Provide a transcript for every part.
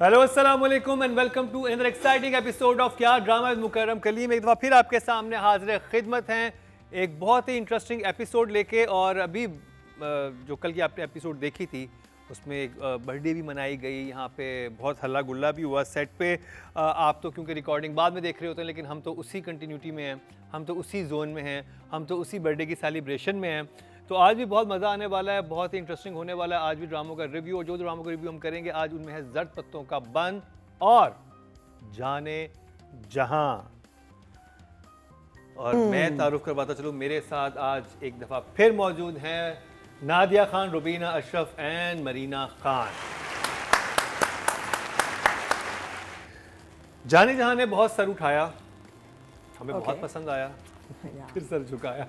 Hello अस्सलाम वालेकुम and welcome to another exciting episode of Kya drama with Mukarram Kaleem. एक दफ़ा फिर आपके सामने हाजिर खिदमत हैं एक बहुत ही इंटरेस्टिंग एपिसोड लेके। और अभी जो कल की आपने एपिसोड देखी थी उसमें एक बर्थडे भी मनाई गई, यहाँ पे बहुत हल्ला गुल्ला भी हुआ सेट पे। आप तो क्योंकि रिकॉर्डिंग बाद में देख रहे होते हैं, लेकिन हम तो उसी कंटिन्यूटी में हैं, हम तो उसी जोन में हैं, हम तो उसी बर्थडे की सेलिब्रेशन में हैं। तो आज भी बहुत मज़ा आने वाला है, बहुत ही इंटरेस्टिंग होने वाला है आज भी ड्रामों का रिव्यू। और जो ड्रामों का रिव्यू हम करेंगे आज उनमें है जर्द पत्तों का बंद और जाने जहां। और मैं तारुफ करवाता चलूं, मेरे साथ आज एक दफ़ा फिर मौजूद हैं नादिया खान, रुबीना अशरफ एंड मरीना खान। जाने जहां ने बहुत सर उठाया, हमें बहुत पसंद आया, फिर सर झुकाया।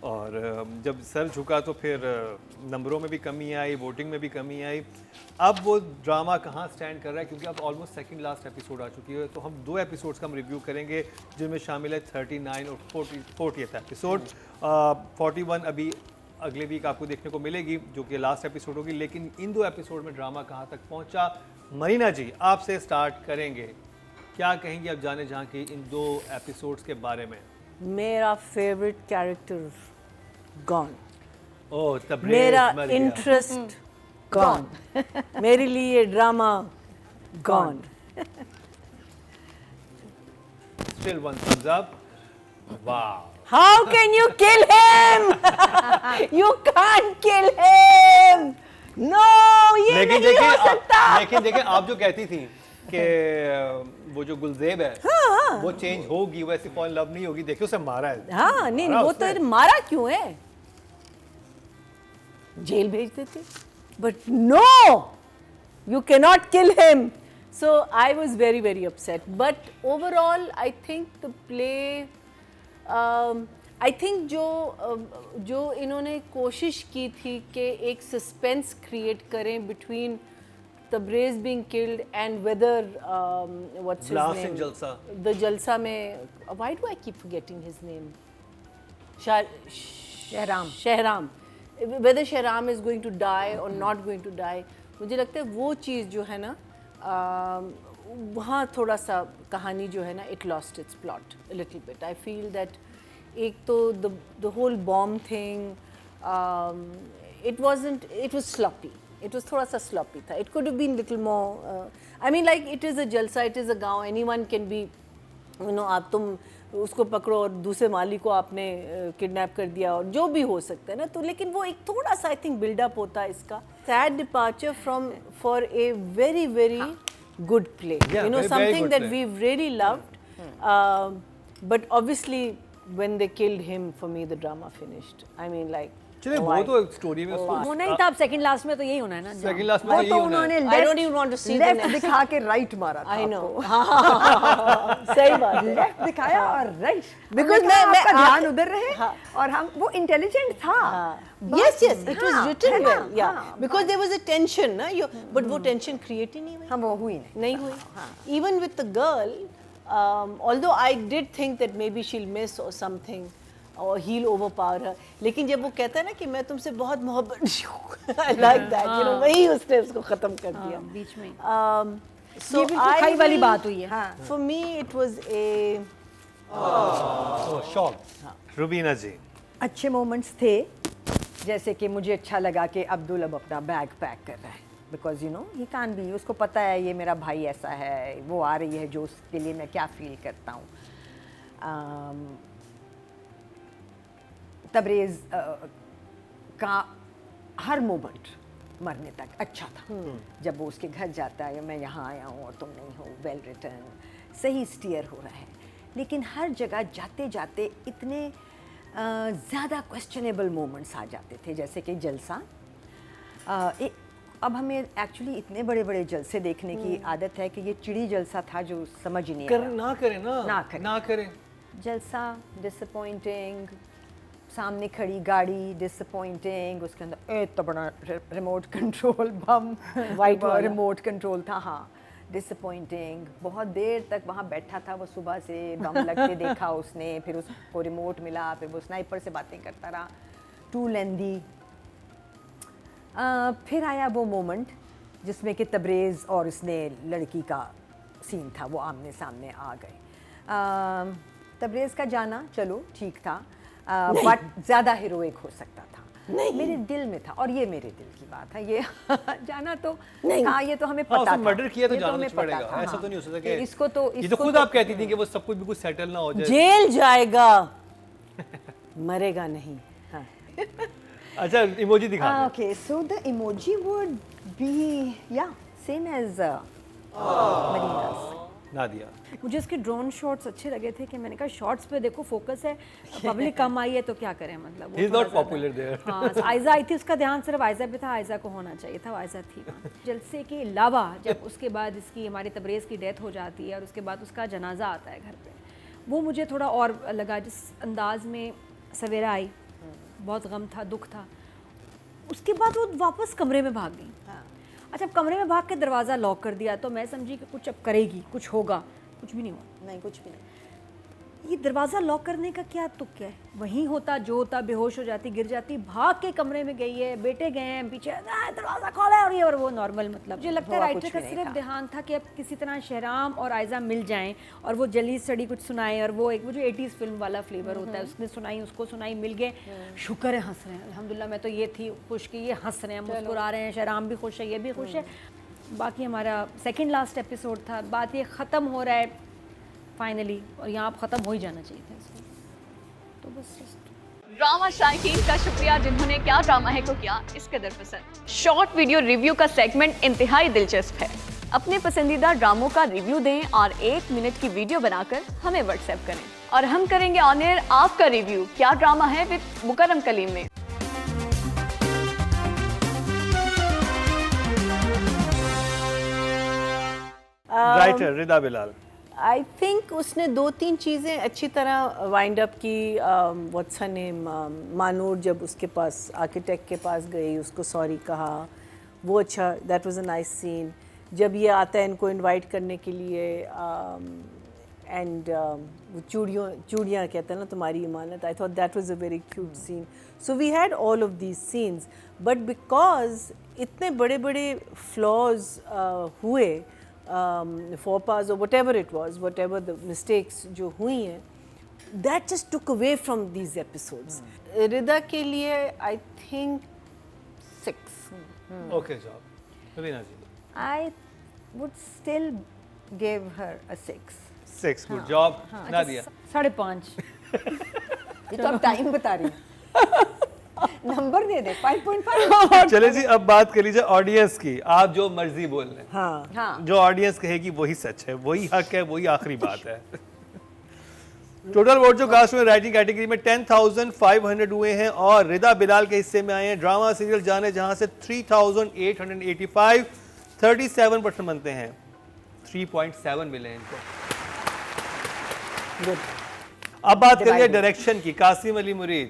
और जब सर झुका तो फिर नंबरों में भी कमी आई, वोटिंग में भी कमी आई। अब वो ड्रामा कहाँ स्टैंड कर रहा है, क्योंकि अब ऑलमोस्ट सेकंड लास्ट एपिसोड आ चुकी है। तो हम 2 एपिसोड्स का हम रिव्यू करेंगे जिनमें शामिल है 39 और 40th एपिसोड। 41 अभी अगले वीक आपको देखने को मिलेगी जो कि लास्ट एपिसोड होगी। लेकिन इन 2 एपिसोड में ड्रामा कहाँ तक पहुँचा, मरीना जी आपसे स्टार्ट करेंगे। क्या कहेंगे अब जाने जहाँ की इन 2 एपिसोड्स के बारे में? मेरा favourite character gone, oh Tabrez मेरा मर गया। इंटरेस्ट गॉन, मेरे लिए drama gone. Still one thumbs up. Wow. How can you kill him? You can't kill him. No, ये नहीं हो सकता। लेकिन देखिए आप जो कहती थी कि वो जो गुलजेब है वो चेंज होगी, वैसे फॉल लव नहीं होगी। देखिए उसे मारा है। हाँ नहीं, मारा वो उसने। तो मारा क्यों है, जेल भेज देते। But no, you cannot kill him. So I was very very upset. But overall I think the play, I think जो इन्होंने कोशिश की थी कि एक सस्पेंस क्रिएट करें between Tabrez being killed and whether what's his Blast name? in Jalsa. The Jalsa में, why do I keep forgetting his name? Shahram. Whether Shahram is going to die or not going to die, मुझे लगता है वो चीज़ जो है ना, वहाँ थोड़ा सा कहानी जो है ना, it lost its plot a little bit. I feel that एक तो the whole bomb thing, it was sloppy. It was थोड़ा सा sloppy था. It could have been little more. I mean, like it is a jalsa, it is a गाँव. Anyone can be, you know, आप तुम उसको पकड़ो और दूसरे माली को आपने किडनैप कर दिया और जो भी हो सकता है ना। तो लेकिन वो एक थोड़ा सा आई थिंक बिल्डअप होता है इसका। Sad departure from for a very very good play, you know, something that we really loved. But obviously when they killed him, for me the drama finished. I mean like चलिए वो तो एक story में होना ही था। अब second last में तो यही होना है ना। सेकंड लास्ट में वो यही तो होना है। उन्होंने I don't even want to see the left next. दिखा के राइट मारा था। आई नो, आपको। सही बात है। लेफ्ट दिखाया और राइट, Because मैं आपका मैं- ध्यान उधर रहे। हाँ। और हम वो इंटेलिजेंट था। Yes, yes, it was हाँ, written है ना? well, yeah. हाँ, Because there was a tension, ना, but वो tension create ही नहीं हुई। हाँ, वो हुई नहीं। नहीं हुई। Even with the girl, although I did think that maybe she'll miss or something, or he'll overpower her. लेकिन जब वो कहता है ना कि मैं तुमसे बहुत मोहब्बत I like that, you know, वही उसने उसको खत्म कर दिया बीच में। So ये बिल्कुल I खाई वाली will- बात हुई है। हाँ। For me it was a shock. Rubina ji अच्छे मोमेंट्स थे, जैसे कि मुझे अच्छा लगा कि अब्दुल अब अपना बैग पैक कर रहा है, बिकॉज यू नो ही कान भी, उसको पता है ये मेरा भाई ऐसा है, वो आ रही है जो उसके लिए मैं क्या फील करता हूँ। तब्रेज़ का हर मोमेंट मरने तक अच्छा था। जब वो उसके घर जाता है, मैं यहाँ आया हूँ और तुम नहीं हो, वेल रिटर्न, सही स्टीयर हो रहा है। लेकिन हर जगह जाते जाते इतने ज़्यादा क्वेश्चनेबल मोमेंट्स आ जाते थे, जैसे कि जलसा। अब हमें एक्चुअली इतने बड़े बड़े जलसे देखने की आदत है कि ये चिड़ी जलसा था जो समझ ही नहीं आया। ना करें ना करें। जलसा डिसअपॉइंटिंग, सामने खड़ी गाड़ी डिसअपॉइंटिंग, उसके अंदर तो बड़ा रिमोट कंट्रोल बम White वाला। रिमोट कंट्रोल था। हाँ, डिसअपॉइंटिंग। बहुत देर तक वहाँ बैठा था वो, सुबह से बम लगते देखा उसने, फिर उसको रिमोट मिला, फिर वो स्नाइपर से बातें करता रहा, टू लेंदी। फिर आया वो मोमेंट जिसमें कि तबरेज़ और उसने लड़की का सीन था, वो आमने सामने आ गए। तबरेज़ का जाना चलो ठीक था, बट ज़्यादा हीरोइक हो सकता था। नहीं, मेरे दिल में था, और ये मेरे दिल की बात है, ये जाना तो नहीं था, ये तो हमें पता था। मर्डर किया तो ये जाना हमें तो पड़ेगा, पता था, ऐसा हाँ। तो नहीं हो सकता कि कि इसको तो ये तो खुद आप कहती थी कि वो सब कुछ बिल्कुल सेटल ना हो जाए। जेल जाएगा, मरेगा नहीं। हाँ। अच्छा, इमोजी दिखा दे। Okay, so the emoji would be, yeah, same as Marina's. Nadia. मुझे इसके ड्रोन शॉट्स अच्छे लगे थे कि मैंने कहा शॉट्स पे देखो फोकस है, पब्लिक कम आई है तो क्या करें, मतलब वो He is थोड़ा not ज़्यादा- popular there. हाँ, आयजा आई थी, उसका ध्यान सिर्फ आयजा पे था, आयजा को होना चाहिए था, आयजा थी वहाँ। जलसे के अलावा जब उसके बाद इसकी हमारी तबरेज़ की डेथ हो जाती है और उसके बाद उसका जनाजा आता है घर पे, वो मुझे थोड़ा और लगा, जिस अंदाज में सवेरा आई, बहुत गम था, दुख था। उसके बाद वो वापस कमरे में भाग गई। अच्छा, अब कमरे में भाग के दरवाज़ा लॉक कर दिया तो मैं समझी कि कुछ अब करेगी, कुछ होगा, कुछ भी नहीं हुआ। नहीं, कुछ भी नहीं। ये दरवाज़ा लॉक करने का क्या तुक है, वहीं होता जो होता, बेहोश हो जाती, गिर जाती, भाग के कमरे में गई है, बेटे गए हैं पीछे, दरवाज़ा खोला, और ये और वो नॉर्मल, मतलब मुझे लगता है हुआ राइटर कुछ का भी नहीं सिर्फ था। ध्यान था कि अब किसी तरह शहराम और आयजा मिल जाएं और वो जली सड़ी कुछ सुनाएं, और वो एक वो जो 80s फिल्म वाला फ्लेवर होता है, उसने सुनाई, उसको सुनाई, मिल गए, शुक्र है हंस रहे हैं, अल्हम्दुलिल्लाह। मैं तो ये थी खुश कि ये हंस रहे हैं, मुस्कुरा रहे हैं, शहराम भी खुश है, ये भी खुश है। बाकी हमारा सेकेंड लास्ट एपिसोड था, बात ये ख़त्म हो रहा है फाइनली, और यहाँ अब ख़त्म हो ही जाना चाहिए था इसको, तो बस ड्रामा शायकीन का शुक्रिया जिन्होंने क्या ड्रामा है को किया इस कदर पसंद। शॉर्ट वीडियो रिव्यू का सेगमेंट इंतहाई दिलचस्प है। अपने पसंदीदा ड्रामों का रिव्यू दें और 1 मिनट की वीडियो बनाकर हमें व्हाट्सएप करें, और हम करेंगे ऑन एयर आपका रिव्यू क्या ड्रामा है विद मुकर्रम कलीम में। Writer Rida Bilal. I think उसने 2-3 चीज़ें अच्छी तरह वाइंड अप की। व्हाट्स हर नेम, मानूर जब उसके पास आर्किटेक्ट के पास गई, उसको सॉरी कहा, वो अच्छा, that was a nice scene. जब ये आता है इनको इनवाइट करने के लिए, एंड वो चूड़ियाँ कहते हैं ना, तुम्हारी इमानत, I thought that was a very cute scene. So we had all of these scenes, but because इतने बड़े बड़े फ्लॉज हुए, faux or whatever it was, whatever the mistakes जो हुई हैं, that just took away from these episodes. रिदा के लिए I think 6. Okay job. Raveena ji. I would still give her a 6. 6 good job. Nadia. 5.5. ये तो आप टाइम बता रही हैं। नंबर दे दे, 5.5। चले जी, अब बात कर लीजिए ऑडियंस की। आप जो मर्जी बोल लें, हाँ, हाँ, जो ऑडियंस कहेगी वही सच है, वही हक है, वही आखिरी बात है। टोटल वोट जो कास्ट हुए राइटिंग कैटेगरी में 10,500 हुए हैं, और रिदा बिलाल के हिस्से में आए हैं ड्रामा सीरियल जाने जहां से 3,885, 37% बनते हैं, 3.7 मिले हैं इनको। अब बात करिए डायरेक्शन की। कासिम अली मुरीद।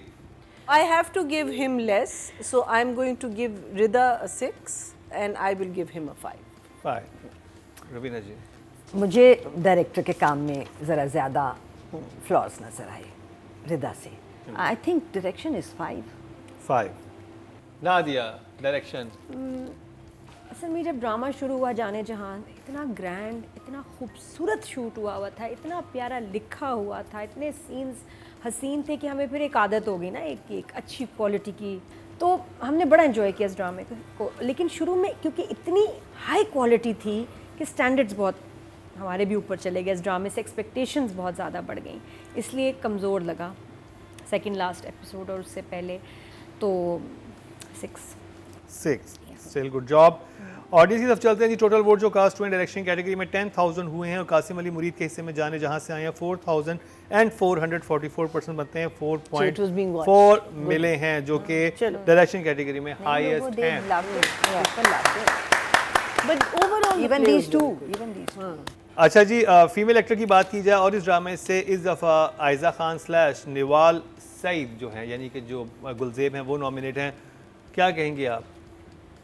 I have to give him less, so I'm going to give Rida a 6 and I will give him a 5. 5। Raveena जी। मुझे डायरेक्टर के काम में ज़रा ज़्यादा फ्लॉज नज़र आए रिदा से। I think direction is 5। 5। Nadia direction. असल में जब ड्रामा शुरू हुआ जाने जहां, इतना ग्रैंड, इतना खूबसूरत शूट हुआ था, इतना प्यारा लिखा हुआ था, इतने सीन्स हसीन थे कि हमें फिर एक आदत हो गई ना एक अच्छी क्वालिटी की, तो हमने बड़ा एंजॉय किया इस ड्रामे को। लेकिन शुरू में क्योंकि इतनी हाई क्वालिटी थी कि स्टैंडर्ड्स बहुत हमारे भी ऊपर चले गए, इस ड्रामे से एक्सपेक्टेशंस बहुत ज़्यादा बढ़ गई, इसलिए कमज़ोर लगा सेकंड लास्ट एपिसोड और उससे पहले, तो 6। Still good job. ऑडियंस की तरफ चलते हैं जी। टोटल वोट जो कास्ट हुए डायरेक्शन कैटेगरी में 10,000 हुए हैं, और कासिम अली मुरीद के हिस्से में जाने जहां से आए हैं 4,444% बनते हैं, 4.4 मिले हैं, जो कि डायरेक्शन कैटेगरी में हाईएस्ट हैं। But overall even these two, अच्छा जी, फीमेल एक्टर की बात की जाए और इस ड्रामे से इस दफ़ा आयजा खान / निवाल सईद जो हैं, यानी कि जो गुलजेब हैं, वो नॉमिनेट हैं। क्या कहेंगे आप?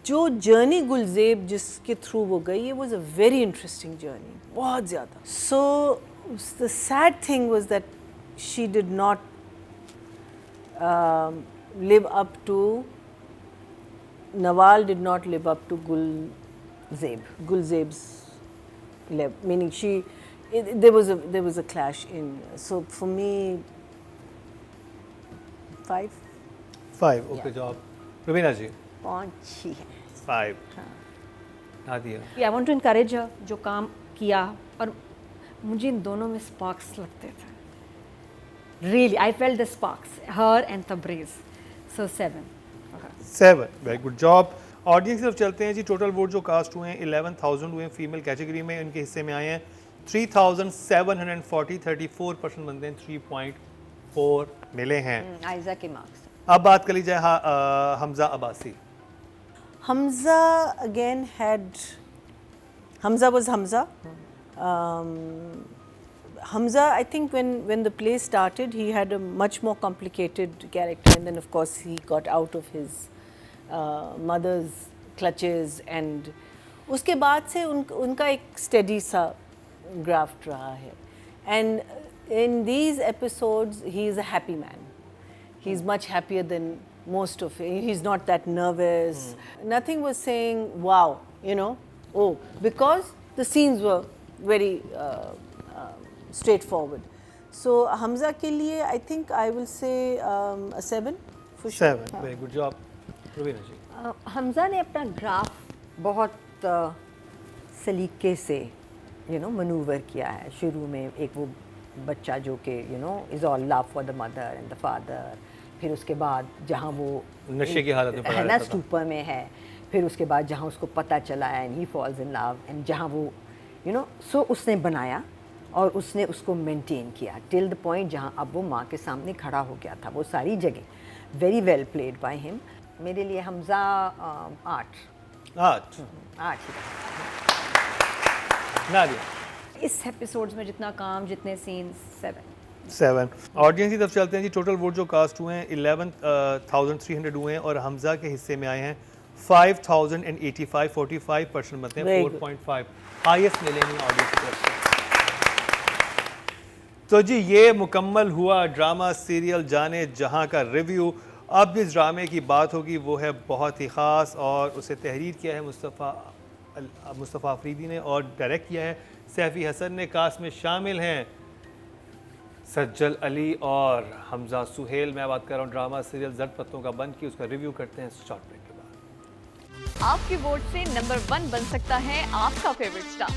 जो जर्नी गुलजेब जिसके थ्रू वो गई, ये was a very interesting journey, बहुत ज़्यादा। So the sad thing was that she did not live up to, Nawal did not live up to Zeb. Gulzeb's, meaning there was a clash in. So for me, 5. 5 okay job Rubina ji 5 ही है. 5 Nadia I want to encourage जो काम किया, और मुझे इन दोनों में sparks लगते थे. Really I felt the sparks, her and Tabrez. So 7. 7 very good job. Audience की तरफ चलते हैं जी. टोटल वोट जो कास्ट हुए हैं 11,000 हुए हैं फीमेल कैटेगरी में, इनके हिस्से में आए हैं 3,740. 34% बनते हैं, 3.4 मिले हैं. आयजा के मार्क्स. अब बात कर ली जाए Hamza Abbasi. Hamza again Hamza was Hamza. Hamza, I think when the play started, he had a much more complicated character, and then of course he got out of his mother's clutches, and उसके बाद से उनका एक steady सा graft रहा है. And in these episodes, he is a happy man. He's much happier than most of it. He's not that nervous. Nothing was saying, wow, because the scenes were very straightforward. So Hamza ke liye, I think I will say a 7 for sure. 7 very good job. Rubina ji Hamza ने अपना graph बहुत सलीके से manoeuvre किया है. शुरू में एक वो बच्चा जो कि is all love for the mother and the father, फिर उसके बाद जहाँ वो नशे की हालत में पड़ा है ना, रहता था. स्टूपर में है, फिर उसके बाद जहाँ उसको पता चला and he falls in love, and जहाँ वो सो उसने बनाया और उसने उसको मेंटेन किया टिल द पॉइंट जहाँ अब वो माँ के सामने खड़ा हो गया था. वो सारी जगह very well played by him. मेरे लिए हमजा 8. 8 नादिया इस एपिसोड्स में जितना काम, जितने सीन्स, 7. 7. ऑडियंस की तरफ चलते हैं जी. टोटल वोट जो कास्ट हुए हैं 11,300 हुए हैं और हमजा के हिस्से में आए हैं 5,085. 45% बनते हैं, Very good. 4.5 हाईएस्ट मिलेंगे ऑडियंस की तरफ से. तो जी ये मुकम्मल हुआ ड्रामा सीरियल जाने जहां का रिव्यू. अब जिस ड्रामे की बात होगी वो है बहुत ही ख़ास, और उसे तहरीर किया है मुस्तफ़ा अफरीदी ने और डायरेक्ट किया है सैफ़ी हसन ने. कास्ट में शामिल हैं सज्जल अली और हमजा सुहेल. मैं बात कर रहा हूँ ड्रामा सीरियल जर्द पत्तों का बंद की. उसका रिव्यू करते हैं शॉर्ट ब्रेक के बाद. आपके वोट से नंबर 1 बन सकता है आपका फेवरेट स्टार.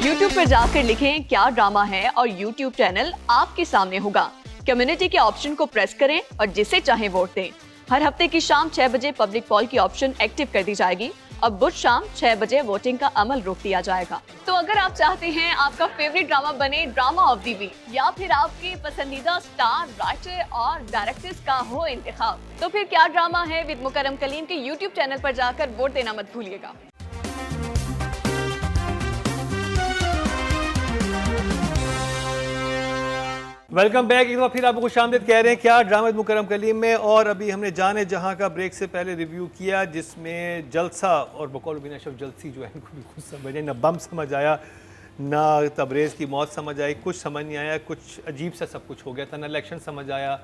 YouTube पर जाकर लिखें क्या ड्रामा है और YouTube चैनल आपके सामने होगा. कम्युनिटी के ऑप्शन को प्रेस करें और जिसे चाहे वोट दें. हर हफ्ते की शाम 6 बजे पब्लिक पॉल की ऑप्शन एक्टिव कर दी जाएगी और बुध शाम 6 बजे वोटिंग का अमल रोक दिया जाएगा. तो अगर आप चाहते हैं आपका फेवरेट ड्रामा बने ड्रामा ऑफ द वीक, या फिर आपके पसंदीदा स्टार, राइटर और डायरेक्टर्स का हो इंतखाब, तो फिर क्या ड्रामा है विद मुकरम कलीम के YouTube चैनल पर जाकर वोट देना मत भूलिएगा. Welcome back. एक बार फिर आपको खुशामदीद कह रहे हैं क्या ड्रामा मुकरम कलीम में. और अभी हमने जाने जहां का ब्रेक से पहले रिव्यू किया जिसमें जलसा और बकौल बिना शब जलसी जो है इनको भी कुछ समझ नहीं, ना बम समझ आया, ना तबरेज़ की मौत समझ आई, कुछ समझ नहीं आया. कुछ अजीब सा सब कुछ हो गया था, ना इलेक्शन समझ आया,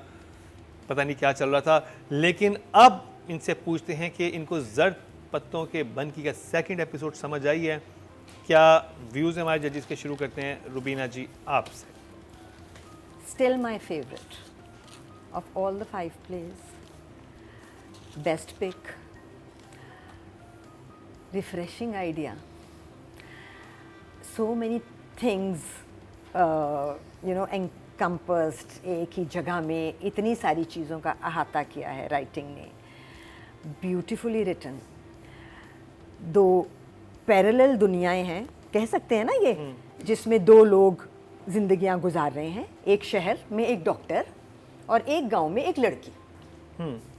पता नहीं क्या चल रहा था. लेकिन अब इनसे पूछते हैं कि इनको जर्द पत्तों के बंद की का सेकेंड एपिसोड समझ आई है क्या. व्यूज़ हमारे जजेस के शुरू करते हैं. रुबीना जी आपसे. Still my favorite of all the 5 plays. Best pick. Refreshing idea. So many things, encompassed एक ही जगह में इतनी सारी चीज़ों का अहाता किया है राइटिंग ने. Beautifully written. 2 पैरेलल दुनियाएं हैं कह सकते हैं ना ये, जिसमें 2 लोग जिंदगियां गुजार रहे हैं. एक शहर में एक डॉक्टर और एक गांव में एक लड़की.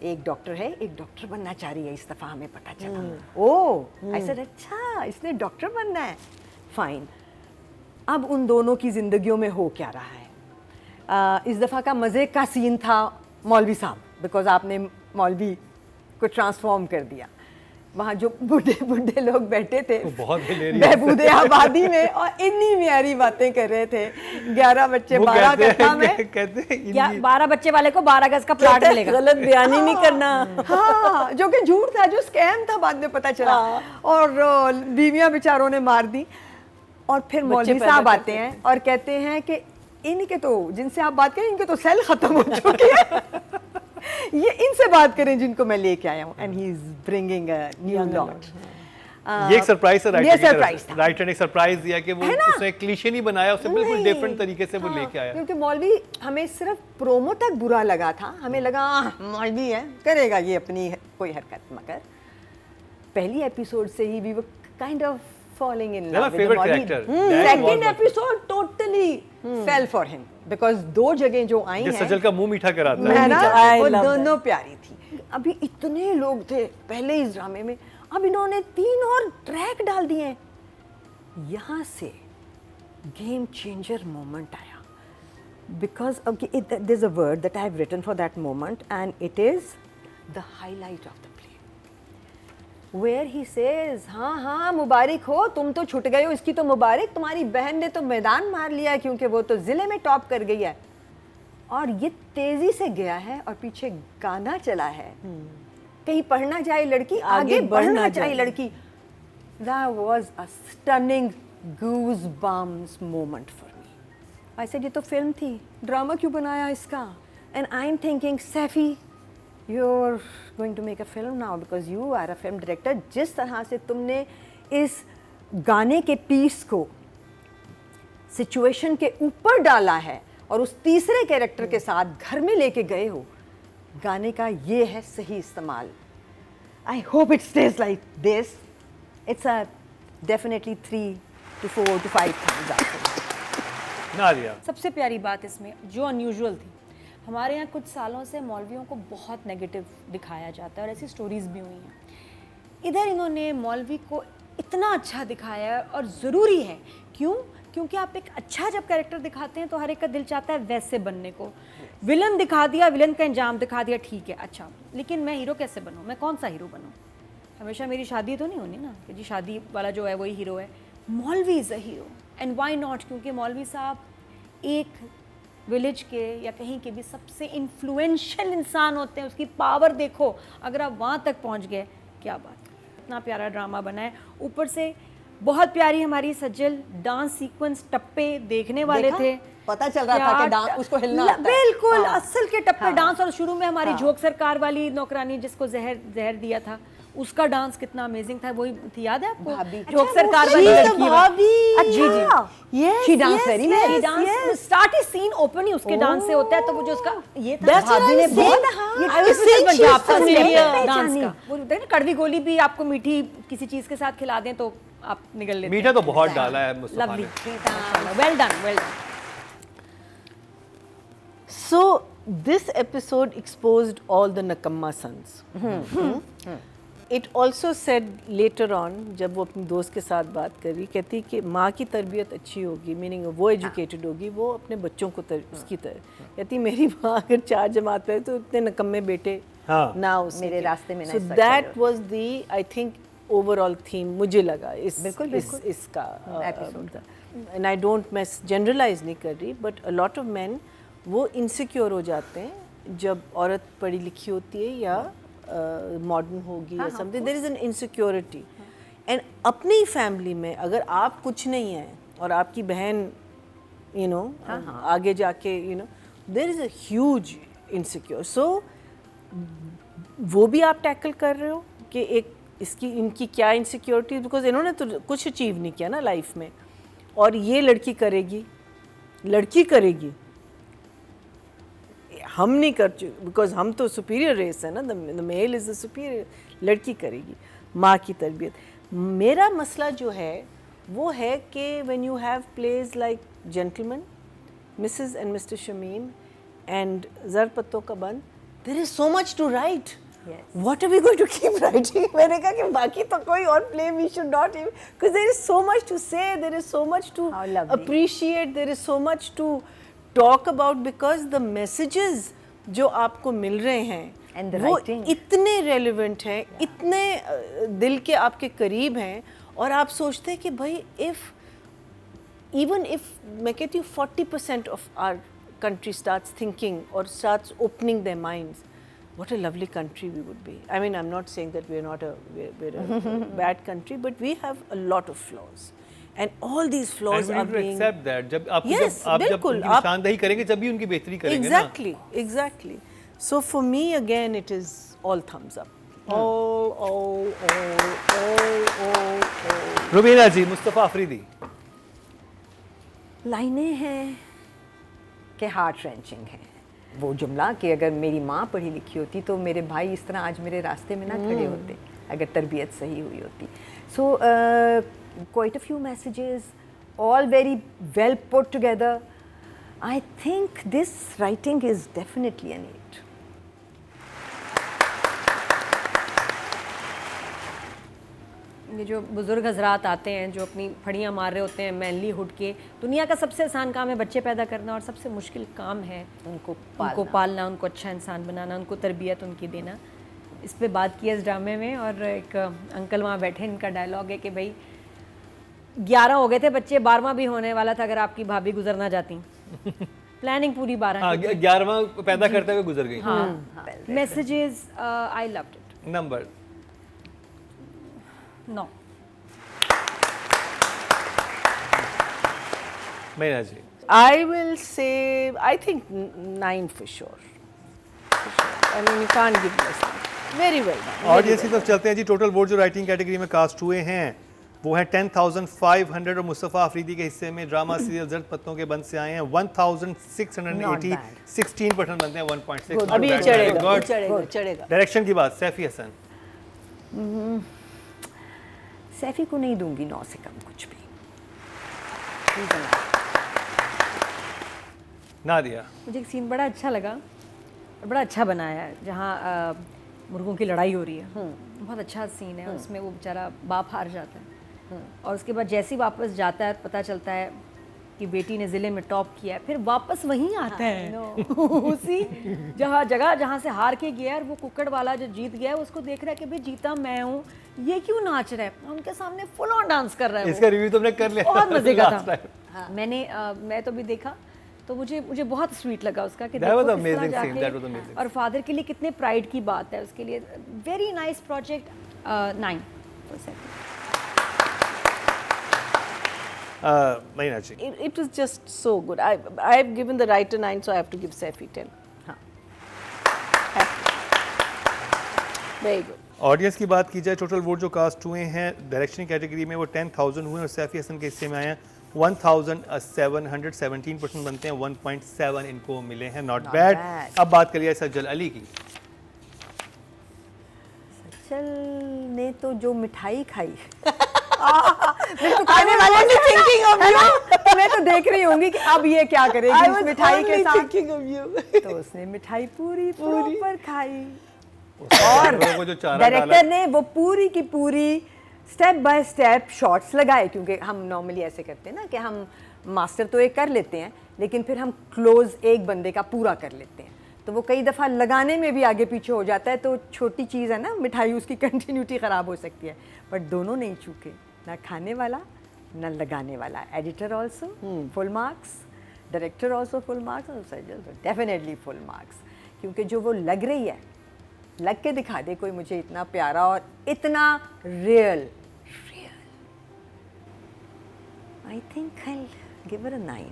एक डॉक्टर है, एक डॉक्टर बनना चाह रही है. इस दफ़ा हमें पता चला. ओह ऐसा, अच्छा इसने डॉक्टर बनना है, फाइन. अब उन दोनों की ज़िंदगियों में हो क्या रहा है. इस दफ़ा का मज़े का सीन था मौलवी साहब, बिकॉज आपने मौलवी को ट्रांसफॉर्म कर दिया. वहाँ जो बूढ़े बूढ़े लोग बैठे थे वो बहुत hilarious बहबूदे आबादी में और इतनी प्यारी बातें कर रहे थे। 11 बच्चे वो 12 कहते का काम है। हैं कहते हैं क्या इनकी- 12 बच्चे वाले को 12 गज का प्लाट मिलेगा। गलत बयानी नहीं करना। हाँ, जो कि झूठ था, जो स्कैम था, बाद में पता चला। और बीवियां बेचारों ने मार दी। और फिर मौलवी पैदा साहब करते आते हैं और कहते हैं कि इनके तो, जिनसे आप बात करें, इनके तो सेल खत्म हो चुके हैं। ये इनसे बात करें जिनको मैं लेके आया हूँ। And he is bringing a new lot. ये एक सरप्राइज है ये सरप्राइज था। राइटर ने सरप्राइज दिया कि वो है ना? उसने क्लीशे नहीं बनाया, उसने बिल्कुल नहीं। डिफरेंट तरीके से वो लेके आया। क्योंकि मौलवी हमें सिर्फ प्रोमो तक बुरा लगा था। हमें लगा मौलवी है, करेगा ये अपनी कोई हरकत, मगर पहली एपिसोड से ही we were kind of falling in They're love my with the favorite Mauvi. character. Dad was Second my episode totally fell for him because 2 जगह जो आई जो हैं, सजल का मुंह मीठा कराता है है। ना, I वो love दोनों प्यारी थी। अभी इतने लोग थे पहले इस ड्रामे में, अब इन्होंने 3 और ट्रैक डाल दिए हैं। यहाँ से गेम चेंजर मोमेंट आया, because okay, there's a word that I have written for that moment and it is the highlight of the play where he says, हाँ हाँ मुबारक हो, तुम तो छूट गए हो, इसकी तो मुबारक, तुम्हारी बहन ने तो मैदान मार लिया है क्योंकि वो तो जिले में टॉप कर गई है। और ये तेजी से गया है और पीछे गाना चला है, कहीं पढ़ना जाए लड़की, आगे बढ़ना चाहिए लड़की। That was a stunning goosebumps moment for me. I said ये तो फिल्म थी, ड्रामा क्यों बनाया इसका? And I'm thinking, Safi, you're going to make a film now because you are a film director. जिस तरह से तुमने इस गाने के पीस को सिचुएशन के ऊपर डाला है और उस तीसरे कैरेक्टर के साथ घर में लेके गए हो, गाने का ये है सही इस्तेमाल। I hope it stays like this. It's a definitely 3 to 4 to 5 thumbs up. Nadia, सबसे प्यारी बात इसमें जो अनयूजुअल थी, हमारे यहाँ कुछ सालों से मौलवियों को बहुत नेगेटिव दिखाया जाता है और ऐसी स्टोरीज़ भी हुई हैं। इधर इन्होंने मौलवी को इतना अच्छा दिखाया है और ज़रूरी है। क्यों? क्योंकि आप एक अच्छा जब कैरेक्टर दिखाते हैं तो हर एक का दिल चाहता है वैसे बनने को। विलन दिखा दिया, विलन का अंजाम दिखा दिया, ठीक है, अच्छा, लेकिन मैं हीरो कैसे बनूँ? मैं कौन सा हीरो बनूँ? हमेशा मेरी शादी तो नहीं होनी ना कि जी शादी वाला जो है वही हीरो है। Maulvi is a hero and why not, क्योंकि मौलवी साहब एक विलेज के या कहीं के भी सबसे इन्फ्लुएंशियल इंसान होते हैं। उसकी पावर देखो, अगर आप वहाँ तक पहुँच गए, क्या बात। इतना प्यारा ड्रामा बना है, ऊपर से बहुत प्यारी हमारी सज्जल डांस सीक्वेंस, टप्पे देखने वाले देखा? थे, पता चल रहा था कि डांस उसको हिलना आता है। बिल्कुल हाँ। असल के टप्पे डांस। और शुरू में हमारी झोंक सरकार वाली नौकरानी जिसको जहर दिया था, उसका डांस कितना अमेजिंग था, वही थी, याद है आपको? भाभी। झोंक अच्छा, सरकार वो वाली she लड़की the है। भाभी। जी जी, Yes, she danced yes, very yes, well. She danced, yes. start ही सीन ओपन ही उसके डांस से होता है, तो वो जो उसका ये था, That's what भाभी I ने was बहुत saying. ये I was saying typical she is Punjab का from step India. डांस का। वो होता है ना, कड़वी गोली भी आपको मीठी किसी चीज के साथ खिला दें तो आप निगल लेते मीठा तो बहुत डाला है मुस्तफा लवली, ने। Well done, well done. So this episode exposed all the Nakamma sons. It also said later on, जब वो अपनी दोस्त के साथ बात करी, कहती कि माँ की तरबियत अच्छी होगी, मीनिंग वो एजुकेटेड होगी, वो अपने बच्चों को उसकी तरह। कहती मेरी माँ अगर 4 जमात पे है तो इतने नकम्मे बेटे हाँ। ना उसे मेरे रास्ते में ना सो ऐसा दैट चलो। Was the I think overall theme मुझे लगा बिल्कुल, बिल्कुल। इसका episode एंड आई डोंट मैं जनरलाइज नहीं कर रही, but a lot of man वो इनसिक्योर हो जाते हैं जब औरत पढ़ी लिखी होती है या मॉडर्न होगी या something, there is an insecurity. And अपनी फैमिली में अगर आप कुछ नहीं है और आपकी बहन यू नो आगे जाके you know there is a huge insecure. सो वो भी आप टैकल कर रहे हो कि एक इनकी क्या इनसिक्योरिटी, बिकॉज इन्होंने तो कुछ अचीव नहीं किया ना लाइफ में, और ये लड़की करेगी, हम नहीं कर चुके बिकॉज हम तो सुपीरियर रेस है ना, the mail is the superior, लड़की करेगी माँ की तरबियत। मेरा मसला जो है वो है कि when you have plays like gentleman, Mrs and mister Shamim and ज़र पत्तों का बंद, there is so much to write. What are we going to keep writing? मैंने कहा कि बाकी तो कोई और play we should not even, because there is so much to say, there is so much to How lovely. appreciate, there is so much to talk about, because the messages जो आपको मिल रहे हैं And the वो writing. इतने relevant हैं, इतने दिल के आपके करीब हैं, और आप सोचते हैं कि भाई इफ मैं कहती हूँ 40% of our country starts thinking or starts opening their minds, what a lovely country we would be. I mean, I'm not saying that we're a bad country, but we have a lot of flaws. And all these flaws are And we need to being... accept that. जब आप Yes, जब बिल्कुल, उनकी आप- निशानदेही करेंगे जब भी उनकी बेहतरी करेंगे ना। Exactly. So for me, again, it is all thumbs up. All. Rubina जी, मुस्तफ़ा अफरीदी। लाइनें हैं कि हार्ट रेंचिंग है। वो जुमला कि अगर मेरी माँ पढ़ी लिखी होती तो मेरे भाई इस तरह आज मेरे रास्ते में ना खड़े होते, अगर तरबियत सही हुई होती। So quite a few messages, all very well put together. I think this writing is definitely an 8। ये जो बुज़ुर्ग हजरात आते हैं जो अपनी फड़ियाँ मार रहे होते हैं मैनली हुड के, दुनिया का सबसे आसान काम है बच्चे पैदा करना, और सबसे मुश्किल काम है उनको पालना, उनको अच्छा इंसान बनाना, उनको तरबियत उनकी देना। इस पे बात की है इस ड्रामे में। और एक अंकल वहाँ बैठे, इनका डायलॉग है कि भाई 11 हो गए थे बच्चे, 12वां भी होने वाला था अगर आपकी भाभी गुजर ना जाती। प्लानिंग पूरी 12 की। 11वां पैदा करते हुए गुजर गई। हाँ, messages I loved it. Number 9। Meena ji. I will say, I think 9 for sure. I mean, you can't give less than. Very well done. और very ये तरफ चलते हैं जी। टोटल वोट जो राइटिंग कैटेगरी में कास्ट हुए हैं वो हैं 10,500, और मुस्तफ़ा अफरीदी के हिस्से में ड्रामा सीरियल जर्द पत्तों के बंद से आए हैं 1,680, 16% बनते हैं 1.6। well. अभी ये चढ़ेगा। डायरेक्शन की बात, सैफी हसन। सैफी को नहीं दूंगी 9 से कम कुछ भी। नादिया। मुझे एक सीन बड़ा अच्छा लगा और बड़ा अच्छा बनाया है, जहाँ मुर्गों की लड़ाई हो रही है। बहुत अच्छा सीन है। उसमें वो बेचारा बाप हार जाता है, और उसके बाद जैसे ही वापस जाता है पता चलता है कि बेटी ने ज़िले में टॉप किया है, फिर वापस वहीं आता है उसी जहाँ से हार के गया है। और वो कुक्कड़ वाला जो जीत गया है उसको देख रहा है कि भाई जीता मैं हूँ, ये क्यों नाच रहा है। उनके सामने फुल ऑन डांस कर रहा है। इसका रिव्यू तुमने कर लिया? बहुत मजे का last था। time। मैं तो भी देखा, तो मुझे बहुत स्वीट लगा उसका कि That was देखो किस तरह amazing scene, जाके, that was amazing और फादर के लिए कितने प्राइड की बात है उसके लिए। Very nice project. 9 Meena ji. It was just so good. I've given the writer 9, so I have to give Saifi 10. Very good. Audience की बात की जाए, टोटल वोट जो कास्ट हुए हैं डायरेक्शन कैटेगरी में वो 10,000 हुए, और सैफी हसन के हिस्से में आए हैं 1,700, 17% बनते हैं 1.7 इनको मिले हैं। Not bad. bad. अब बात करिए सज्जल अली की। सज्जल ने तो जो मिठाई खाई मैं तो खाने वाले नहीं थिंकिंग ऑफ यू। मैं तो देख रही होंगी कि अब ये क्या करेगी इस मिठाई के साथ। thinking of you. तो उसने मिठाई पूरी प्रॉपर खाई, और को जो चारा डाला, डायरेक्टर ने वो पूरी की पूरी स्टेप बाय स्टेप शॉट्स लगाए, क्योंकि हम नॉर्मली ऐसे करते हैं ना कि हम मास्टर तो एक कर लेते हैं लेकिन फिर हम क्लोज एक बंदे का पूरा कर लेते हैं, तो वो कई दफ़ा लगाने में भी आगे पीछे हो जाता है। तो छोटी चीज़ है ना मिठाई, उसकी कंटिन्यूटी ख़राब हो सकती है। बट दोनों नहीं चूके, ना खाने वाला ना लगाने वाला। Editor also full marks, director also full marks, और सज्जल तो डेफिनेटली फुल मार्क्स, क्योंकि जो वो लग रही है, लग के दिखा दे कोई मुझे इतना प्यारा और इतना real. I think I give it a 9।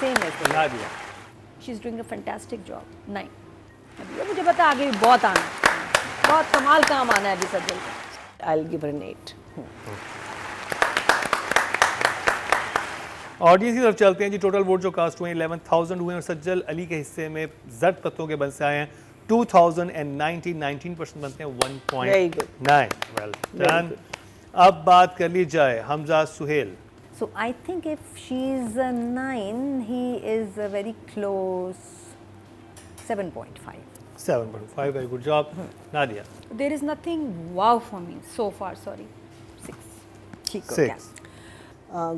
Same as Nadia. She is doing a fantastic job. 9। अभी ये मुझे पता आगे भी बहुत आना है, बहुत कमाल काम आना है अभी सज्जल का। I'll give her an 8. Audience की तरफ चलते हैं जी। टोटल वोट जो कास्ट हुए हैं 11,000 हुए, और सज्जल अली के हिस्से में जर्द पत्तों के बल से आए हैं 2,090, 19% बनते हैं 1.9। Well done. अब बात कर ली जाए Hamza Suhail. So I think if she's a 9, he is a very close 7.5. 7.5, very good job। Nadia. There is nothing wow for me so far, sorry। 6। ठीक हो 6। गया।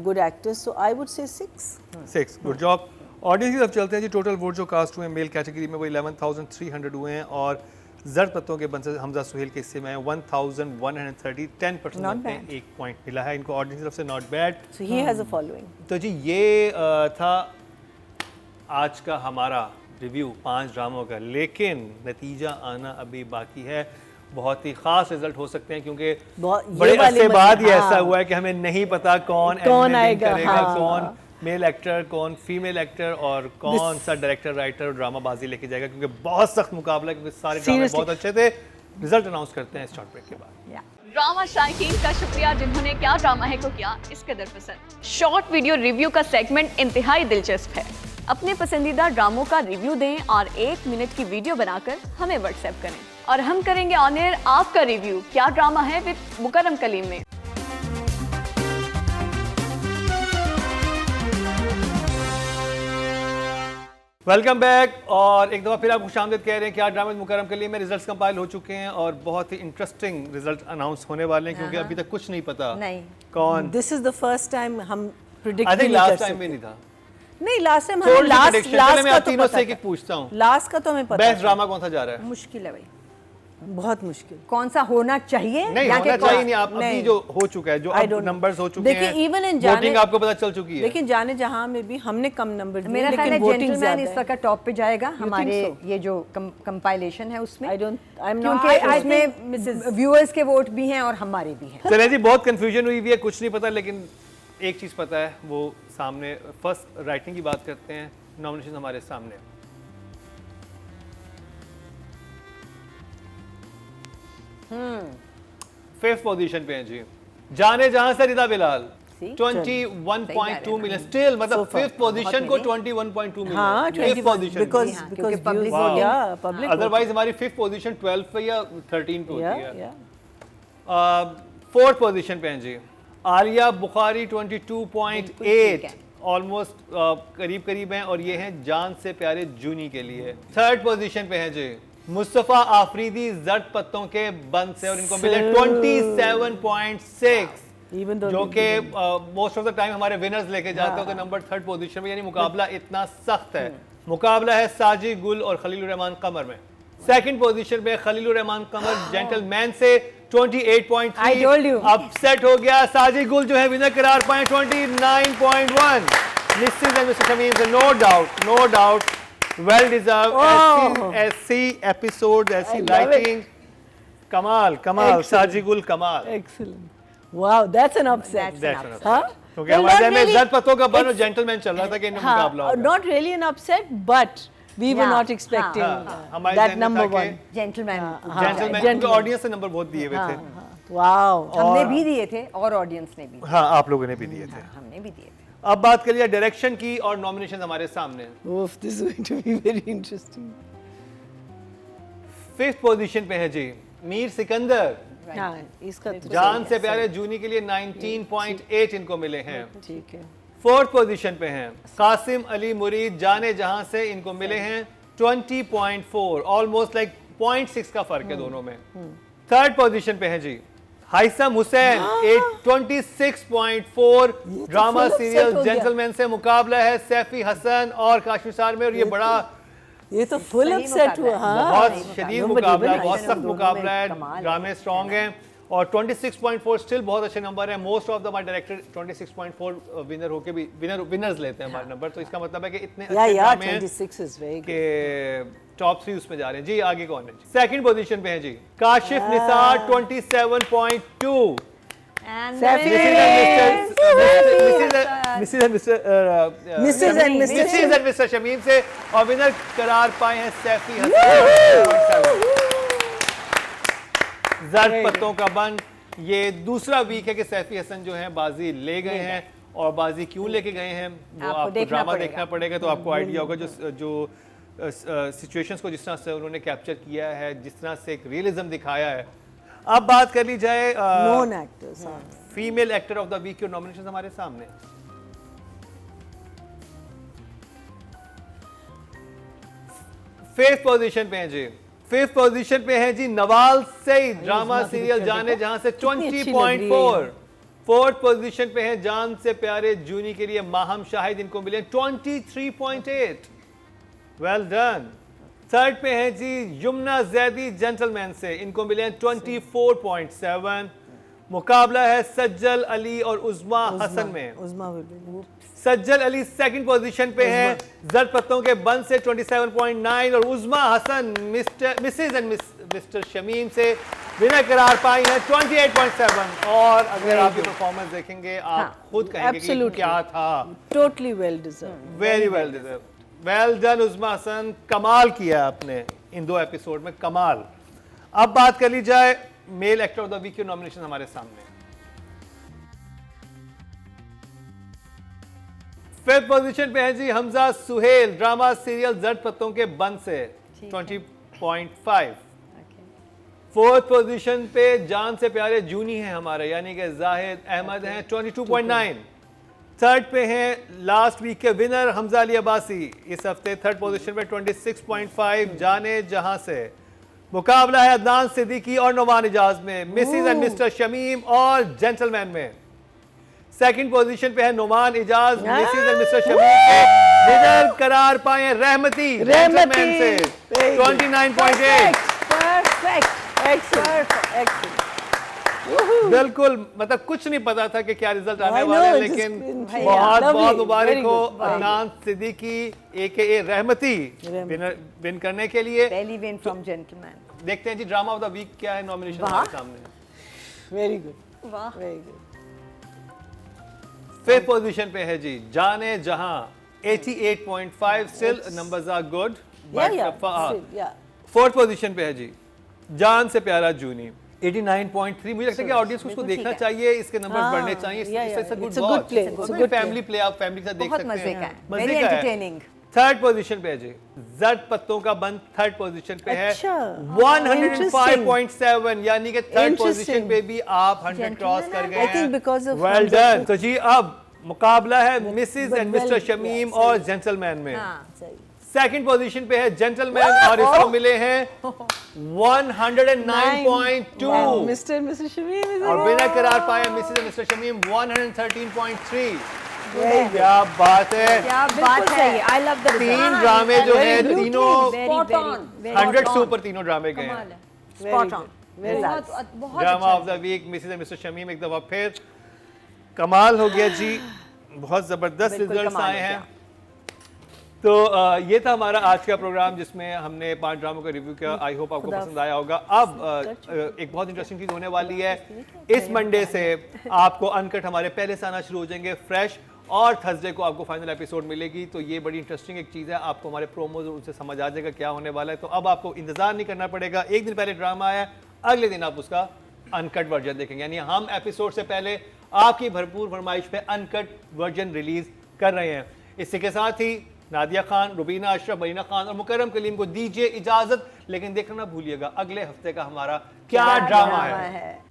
Good actors, so I would say 6. 6, good job। Audience की तरफ चलते हैं जी। Total vote जो cast हुए हैं मेल कैटेगरी में वो 11,300 हुए हैं और जर्द पत्तों के बंसर हमजा सुहेल के हिस्से में आए 1,130, 10% में एक पॉइंट मिला है इनको ऑडियंस की तरफ से, not bad. So he has a following. तो जी ये था आज का हमारा रिव्यू 5 ड्रामों का, लेकिन नतीजा आना अभी बाकी है। बहुत ही खास रिजल्ट हो सकते हैं क्योंकि ये बड़े वाले अरसे बाद ही हाँ। ऐसा हुआ है कि हमें नहीं पता कौन कौन win आएगा, करेगा, हाँ। कौन मेल एक्टर, कौन फीमेल एक्टर और कौन सा डायरेक्टर राइटर ड्रामा बाजी लेके जाएगा, क्योंकि बहुत सख्त मुकाबला है, क्योंकि सारे ड्रामे Seriously. बहुत अच्छे थे। रिजल्ट अनाउंस करते हैं शॉर्ट ब्रेक के बाद। ड्रामा शायकीन का शुक्रिया जिन्होंने क्या ड्रामा है को किया इस कदर पसंद। शॉर्ट वीडियो रिव्यू का सेगमेंट इंतहाई दिलचस्प है। अपने पसंदीदा ड्रामों का रिव्यू दें और 1 मिनट की वीडियो बनाकर हमें व्हाट्सएप करें और हम करेंगे ऑन एयर आपका रिव्यू क्या ड्रामा है विद मुकर्रम कलीम में। वेलकम बैक और एक दफ़ा फिर आप खुशामदीद कह रहे हैं कि आज ड्रामा मुकर्रम के लिए में रिजल्ट्स कंपाइल हो चुके हैं और बहुत ही इंटरेस्टिंग रिजल्ट अनाउंस होने वाले हैं, क्योंकि अभी तक कुछ नहीं पता नहीं। कौन। This is the first time हम predict आई थिंक नहीं कर लास्ट टाइम सकते। भी नहीं था। नहीं लास्ट टाइम थोड़ी हमें सी लास्ट prediction, लास्ट चले मैं का आप तो तीनों पता से एक था। एक पूछता हूँ। लास्ट का तो हमें पता बेस्ट था। ड्रामा कौन सा जा रहा है? मुश्किल है भाई, बहुत मुश्किल। कौन सा होना चाहिए नहीं या होना कि चाहिए नहीं, आप अभी नहीं। जो हो चुका है, जो I अब don't know. नंबर्स हो चुके देखिए, हैं, even in वोटिंग जाने- आपको पता चल चुकी है। लेकिन जाने जहां में भी हमने कम नंबर दिए, मेरा ख्याल है लेकिन वोटिंग जेंटलमैन इस ज्यादा वक्त टॉप पे जाएगा हमारे so? ये जो कंपाइलेशन है उसमें। आई एम नॉट क्योंकि उसमें व्यूअर्स के वोट भी हैं और हमारे भी हैं। चले जी, बहुत कंफ्यूजन हुई हुई है, कुछ नहीं पता, लेकिन एक चीज़ पता है, वो सामने फर्स्ट राइटिंग की बात करते हैं। नॉमिनेशन हमारे सामने फिफ्थ पोजीशन पे हैं जी, जाने जहां से रिदा बिलाल 21.2 मिलियन, स्टिल मतलब फिफ्थ पोजीशन को 21.2 हाँ, मिलियन फिफ्थ पोजीशन, because क्योंकि views- public Wow. yeah, public otherwise हमारी फिफ्थ पोजीशन 12 पे या 13 पे voting. होती Yeah, है। yeah. फोर्थ पोजीशन पे हैं जी आलिया बुखारी 22.8, ऑलमोस्ट करीब करीब हैं, और ये हैं जान से प्यारे जूनी के लिए। थर्ड पोजीशन पे हैं जी मुस्तफा आफरीदी जर्द पत्तों के बंद से, और इनको मिले 27.6, Even though जो we कि didn't- most of the time हमारे विनर्स लेके जाते हो, तो नंबर थर्ड पोजीशन में, यानी मुकाबला इतना सख्त है। मुकाबला है साजिद गुल और खलीलुर रहमान कमर में। सेकंड पोजीशन पे खलीलुर रहमान कमर जेंटलमैन से 28.3, I told you. अपसेट हो गया। साजिद गुल जो है विनर करार पाए 29.1। मिसेस एंड मिस्टर शमीम से नो डाउट वेल डिजर्व। ऐसी एपिसोड, ऐसी I love it. राइटिंग, कमाल Excellent. साजिद गुल कमाल। Excellent. Wow, that's an upset. That's an upset. Huh? क्योंकि Well, हमारे not time में really. जर्द पत्तों का बन और It's- जेंटलमैन चल रहा था कि इनमें हाँ, मुकाबला होगा। not really an upset, but we were Yeah. not expecting हाँ, हमारे that ज़हन में number था कि one. जेंटलमैन जेंटलमैन, क्योंकि gentleman. ऑडियंस से नंबर बहुत दिए हुए थे। Wow. हमने भी दिए थे और ऑडियंस ने भी, हाँ, आप लोगों ने भी दिए थे। हमने भी दिए थे। अब बात करिए डायरेक्शन की, और नॉमिनेशन हमारे सामने। Oof, this is going to be very interesting. Fifth position पे है जी मीर सिकंदर, हाँ, इसका तो जान से प्यारे जूनी के लिए 19.8 इनको मिले हैं। ठीक है। फोर्थ पोजीशन पे हैं कासिम अली मुरीद, जाने जहां से इनको मिले हैं 20.4, ऑलमोस्ट लाइक 0.6 का फर्क है दोनों में। थर्ड पोजीशन पे हैं जी Haisam Hussain 26.4, drama full serial upset हो गया। जेंटलमैन से मुकाबला है सैफी हसन और काशिशार में, और ये बड़ा ये तो फुल सही अपसेट मुकाबला हुआ। है। हाँ, बहुत नहीं, शदीद Nobody मुकाबला है, even बहुत I सख्त know, मुकाबला है, कमाल है, ड्रामे स्ट्रॉन्ग हैं, और 26.4 स्टिल बहुत अच्छे नंबर है। Most of the my director 26.4 winner होके भी विनर्स लेते हैं हमारे नंबर, तो इसका मतलब है कि इतने Yeah, अच्छे yeah, ड्रामे हैं 26 is very good. कि टॉप 3 उसमें जा रहे हैं जी। आगे कौन है? सेकंड पोजीशन पे है जी Kashif Nisar 27.2, Safi. Mrs and mister Shamim से, और विनर करार पाए हैं सैफी हसन। जर्द पत्तों का बन, ये दूसरा वीक है कि सैफी हसन जो है बाजी ले गए हैं, और बाजी क्यों लेके गए हैं वो आपको आपको देखना ड्रामा पड़ेगा। देखना पड़ेगा, तो आपको आइडिया होगा जो सिचुएशंस को जिस तरह से उन्होंने कैप्चर किया है, जिस तरह से एक रियलिज्म दिखाया है। अब बात कर ली जाए Known actors. हाँ. Female actor of the week के नॉमिनेशन हमारे सामने। फिफ्थ पोजीशन पे हैं जी, फिफ्थ पोजीशन पे हैं जी नवाल सईद, ड्रामा सीरियल जाने जहां से कितनी अच्छी लग रही है 20.4, 4th पोजीशन पे हैं जान से प्यारे जूनी के लिए माहम शाहिद, इनको मिले 23.8, वेल डन। 3rd पे हैं जी यमुना जैदी जेंटलमैन से, इनको मिले 24.7। मुकाबला है सज्जल अली और उज़मा हसन में। Uzma will be- Sajal Ali 2nd position पे हैं जर्द पत्तों के बंद से 27.9 और Uzma Hasan Mrs and mister Shamim से विनर करार पाई हैं 28.7। और अगर आप ये परफॉर्मेंस देखेंगे आप खुद कहेंगे कि absolutely. क्या था। Totally well deserved. Very well deserve, well done Uzma Hasan, कमाल किया आपने इन 2 एपिसोड में, कमाल। अब बात कर ली जाए male actor of the week की नॉमिनेशन हमारे सामने। 5th पोजीशन पे है जी हमजा सुहेल, ड्रामा सीरियल जर्द पत्तों के बंद से 20.5। 4th पोजीशन पे जान से प्यारे जूनी हैं हमारे, यानी कि जाहिद अहमद हैं 22.9। 3rd पे हैं लास्ट वीक के विनर हमजा अली अब्बासी, इस हफ्ते 3rd पोजीशन पे 26.5 जाने जहां से। मुकाबला है अदनान सिद्दीकी और नोमान इजाज में, मिसेज एंड मिस्टर शमीम और जेंटलमैन में। 2nd पोजीशन पे है Noman Ijaz, Mrs and mister Shamim के विनर करार पाए रहमती जेंटलमैन से 29.8। Perfect. Excellent. बिल्कुल, मतलब कुछ नहीं पता था कि क्या रिजल्ट आने I वाला है, know, लेकिन it's been बहुत lovely, बहुत मुबारक very हो good, very Adnan Siddiqui AKA Rahmati win करने के लिए। पहली विन फ्रॉम जेंटलमैन। देखते हैं जी ड्रामा ऑफ द वीक क्या है नॉमिनेशन हमारे सामने। Very good. वाह। Very good. 5th पोजीशन पे है जी जाने जहां 88.5, still numbers are good. Yeah. Still, yeah. 4th position पे है जी जान से प्यारा जूनी 89.3। मुझे लगता है कि ऑडियंस को उसको बिल्कुल देखना ठीक है। चाहिए, इसके नंबर्स हाँ, बढ़ने चाहिए। yeah, It's a it's a good play, it's a good family play, आप फैमिली के साथ देख बहुत सकते मजे हैं। का है, मजे वेरी का है। एंटरटेनिंग। 3rd पोजीशन पे है जी जर्द पत्तों का बंद 3rd पोजीशन पे है अच्छा, 105.7, यानी कि 3rd पोजीशन Interesting. पे भी आप 100 क्रॉस कर गए I think because of well Hamza done. तो जी अब मुकाबला है Mrs but and Mister well, Shamim yeah, और जेंटलमैन में। हाँ, सही। 2nd पोजीशन पे है जेंटलमैन और इसको मिले हैं 109.2 Mr. and Mrs. Shamim is और again. विनर करार पाया मिसेज एंड मिस्टर शमीम 113.3। क्या बात है, क्या बिल्कुल बात सही है। है। I love the result. तीन ड्रामे जो है तीनों Spot on. 100 से ऊपर तीनों ड्रामे गए कमाल हैं। है। Spot on. बहुत बहुत ड्रामा अच्छा of the week Mrs and mister Shamim एक दफा फिर कमाल हो गया जी, बहुत जबरदस्त बिल्कुल रिजल्ट्स कमाल आए हो हैं। गया। तो ये था हमारा आज का प्रोग्राम जिसमें हमने 5 ड्रामों का रिव्यू किया। आई होप आपको पसंद आया होगा। अब एक बहुत इंटरेस्टिंग चीज़ होने वाली है, इस मंडे से आपको अनकट हमारे पहले से आना शुरू हो जाएंगे फ्रेश, और थर्सडे को आपको फाइनल एपिसोड मिलेगी। तो ये बड़ी इंटरेस्टिंग एक चीज़ है, आपको हमारे प्रोमोज उनसे समझ आ जाएगा क्या होने वाला है। तो अब आपको इंतजार नहीं करना पड़ेगा, एक दिन पहले ड्रामा आया, अगले दिन आप उसका अनकट वर्जन देखेंगे। यानी हम एपिसोड से पहले आपकी भरपूर फरमाइश पे अनकट वर्जन रिलीज कर रहे हैं। इसी के साथ ही नादिया खान, रुबीना अशरफ, मरीना खान और मुकरम कलीम को दीजिए इजाजत, लेकिन देखना ना भूलिएगा अगले हफ्ते का हमारा क्या ड्रामा है।